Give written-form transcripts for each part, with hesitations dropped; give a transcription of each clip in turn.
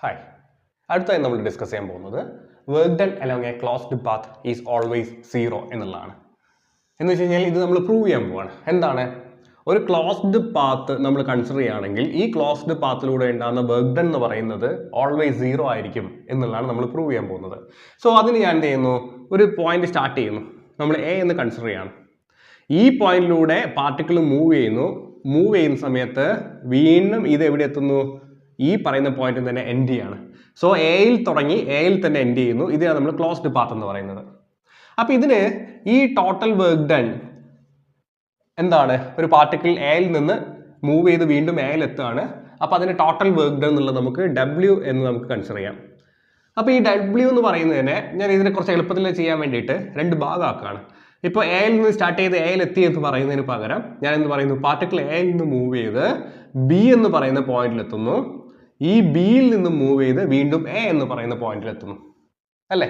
Hi, അടുത്തായി നമ്മൾ discuss ചെയ്യാൻ പോകുന്നത് work done along a closed path is always zero എന്നുള്ളതാണ്. എന്ന് വെച്ച് കഴിഞ്ഞാൽ ഇത് നമ്മൾ പ്രൂവ് ചെയ്യാൻ പോവാണ്. എന്താണ്? ഒരു ക്ലോസ്ഡ് പാത്ത് നമ്മൾ കൺസിഡർ ചെയ്യുകയാണെങ്കിൽ ഈ ക്ലോസ്ഡ് പാത്തിലൂടെ ഉണ്ടാകുന്ന വർക്ക് ഡൺ എന്ന് പറയുന്നത് ഓൾവേസ് സീറോ ആയിരിക്കും എന്നുള്ളതാണ് നമ്മൾ പ്രൂവ് ചെയ്യാൻ പോകുന്നത്. സോ അതിന് ഞാൻ എന്ത് ചെയ്യുന്നു, ഒരു പോയിന്റ് സ്റ്റാർട്ട് ചെയ്യുന്നു. നമ്മൾ എ എന്ന് കൺസിഡർ ചെയ്യാണ്. ഈ പോയിന്റിലൂടെ പാർട്ടിക്കിൾ മൂവ് ചെയ്യുന്ന സമയത്ത് വീണ്ടും ഇത് എവിടെ എത്തുന്നു? ഈ പറയുന്ന പോയിന്റിൽ തന്നെ എൻഡ് ചെയ്യാണ്. സോ എയിൽ തുടങ്ങി എയിൽ തന്നെ എൻഡ് ചെയ്യുന്നു. ഇതിനാണ് നമ്മൾ ക്ലോസ്ഡ് പാത്ത് എന്ന് പറയുന്നത്. അപ്പൊ ഇതിന് ഈ ടോട്ടൽ വർക്ക് ഡൺ എന്താണ്? ഒരു പാർട്ടിക്കിൾ എയിൽ നിന്ന് മൂവ് ചെയ്ത് വീണ്ടും എയിൽ എത്തുകയാണ്. അപ്പൊ അതിന് ടോട്ടൽ വർക്ക് ഡൺ എന്നുള്ളത് നമുക്ക് W എന്ന് നമുക്ക് കൺസിഡർ ചെയ്യാം. അപ്പൊ ഈ W എന്ന് പറയുന്നതിനെ ഞാൻ ഇതിനെ കുറച്ച് എളുപ്പത്തിൽ ചെയ്യാൻ വേണ്ടിയിട്ട് രണ്ട് ഭാഗമാക്കുകയാണ്. ഇപ്പോൾ എയിൽ നിന്ന് സ്റ്റാർട്ട് ചെയ്ത് എയിൽ എത്തി എന്ന് പറയുന്നതിന് പകരം ഞാൻ എന്ത് പറയുന്നു, പാർട്ടിക്കിൾ എയിൽ നിന്ന് മൂവ് ചെയ്ത് ബി എന്ന് പറയുന്ന പോയിന്റിൽ എത്തുന്നു. ഈ ബിയിൽ നിന്ന് മൂവ് ചെയ്ത് വീണ്ടും എ എന്ന് പറയുന്ന പോയിന്റിൽ എത്തുന്നു അല്ലേ?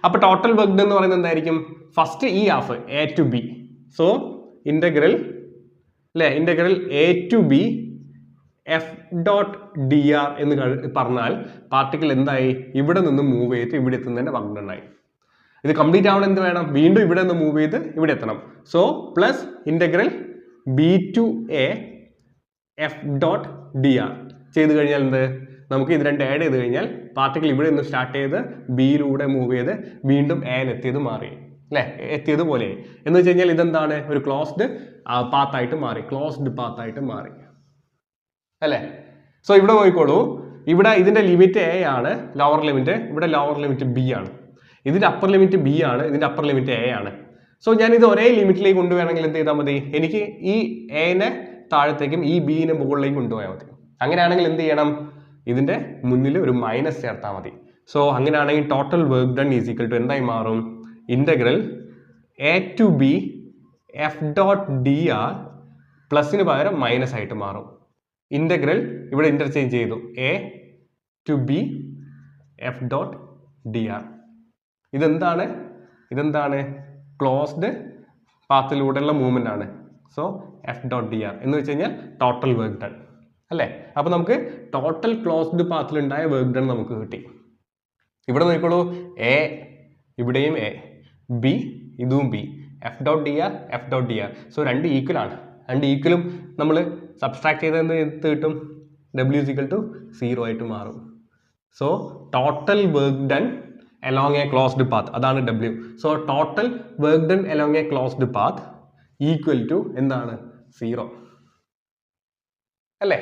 അപ്പൊ ടോട്ടൽ വർക്ക് ഡൺ എന്ന് പറയുന്നത് എന്തായിരിക്കും? ഫസ്റ്റ് ഈ half A to B. So integral A to B F dot D R എന്ന് പറഞ്ഞാൽ പാർട്ടിക്കിൾ എന്തായി? ഇവിടെ നിന്ന് മൂവ് ചെയ്ത് ഇവിടെ എത്തുന്നതിന്റെ വർക്ക് ഡൺ ആയി. ഇത് കംപ്ലീറ്റ് ആവണം എന്ത് വേണം? വീണ്ടും ഇവിടെ നിന്ന് മൂവ് ചെയ്ത് ഇവിടെ എത്തണം. So plus integral B to A F dot D R ചെയ്ത് കഴിഞ്ഞാൽ എന്ത്? നമുക്ക് ഇത് രണ്ട് ആഡ് ചെയ്ത് കഴിഞ്ഞാൽ പാർട്ടിക്കിൾ ഇവിടെ നിന്ന് സ്റ്റാർട്ട് ചെയ്ത് ബിയിലൂടെ മൂവ് ചെയ്ത് വീണ്ടും എത്തിയത് മാറി അല്ലേ? എത്തിയത് പോലെ എന്ന് വെച്ച് കഴിഞ്ഞാൽ ഇതെന്താണ്? ഒരു ക്ലോസ്ഡ് പാത്തായിട്ട് മാറി, ക്ലോസ്ഡ് പാത്തായിട്ട് മാറി അല്ലേ? സോ ഇവിടെ നോക്കിക്കോളൂ, ഇവിടെ ഇതിന്റെ ലിമിറ്റ് എ ആണ്, ലോവർ ലിമിറ്റ്, ഇവിടെ ലോവർ ലിമിറ്റ് ബി ആണ്, ഇതിന്റെ അപ്പർ ലിമിറ്റ് ബി ആണ്, ഇതിന്റെ അപ്പർ ലിമിറ്റ് എ ആണ്. സോ ഞാൻ ഇത് ഒരേ ലിമിറ്റിലേക്ക് കൊണ്ടുപോകണമെങ്കിൽ എന്ത് ചെയ്താൽ മതി? എനിക്ക് ഈ എനെ താഴത്തേക്കും ഈ ബിനെ മുകളിലേക്കും കൊണ്ടുപോയാൽ മതി. അങ്ങനെയാണെങ്കിൽ എന്ത് ചെയ്യണം? ഇതിന്റെ മുന്നിൽ ഒരു മൈനസ് ചേർത്താൽ മതി. സോ അങ്ങനെയാണെങ്കിൽ total work done is equal to എന്തായി മാറും? Integral A to B F dot D R പ്ലസിന് പകരം മൈനസ് ആയിട്ട് മാറും. ഇന്റഗ്രൽ ഇവിടെ ഇന്റർചേഞ്ച് ചെയ്തു, A to B F dot D R. ഇതെന്താണ്? ക്ലോസ്ഡ് പാത്തിലൂടെയുള്ള മൂവ്മെന്റ് ആണ്. So F dot D R എന്ന് വെച്ച് കഴിഞ്ഞാൽ ടോട്ടൽ വർക്ക് ഡൺ അല്ലേ? അപ്പൊ നമുക്ക് ടോട്ടൽ ക്ലോസ്ഡ് പാത്തിലുണ്ടായ വർക്ക് ഡൺ നമുക്ക് കിട്ടി. ഇവിടെ നോക്കിക്കോളൂ, എ ഇവിടെയും എ, ബി ഇതും B, F dot D R F dot D R. So രണ്ട് ഈക്വൽ ആണ്. രണ്ട് ഈക്വലും നമ്മൾ സബ്സ്ട്രാക്ട് ചെയ്ത് എന്ത് കിട്ടും? W is equal to 0 ആയിട്ട് മാറും. So total work done along a closed path, അതാണ് W. So total work done along a closed path equal to എന്താണ്? 0 അല്ലേ?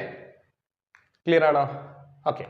ക്ലിയർ ആണോ? ഓക്കെ.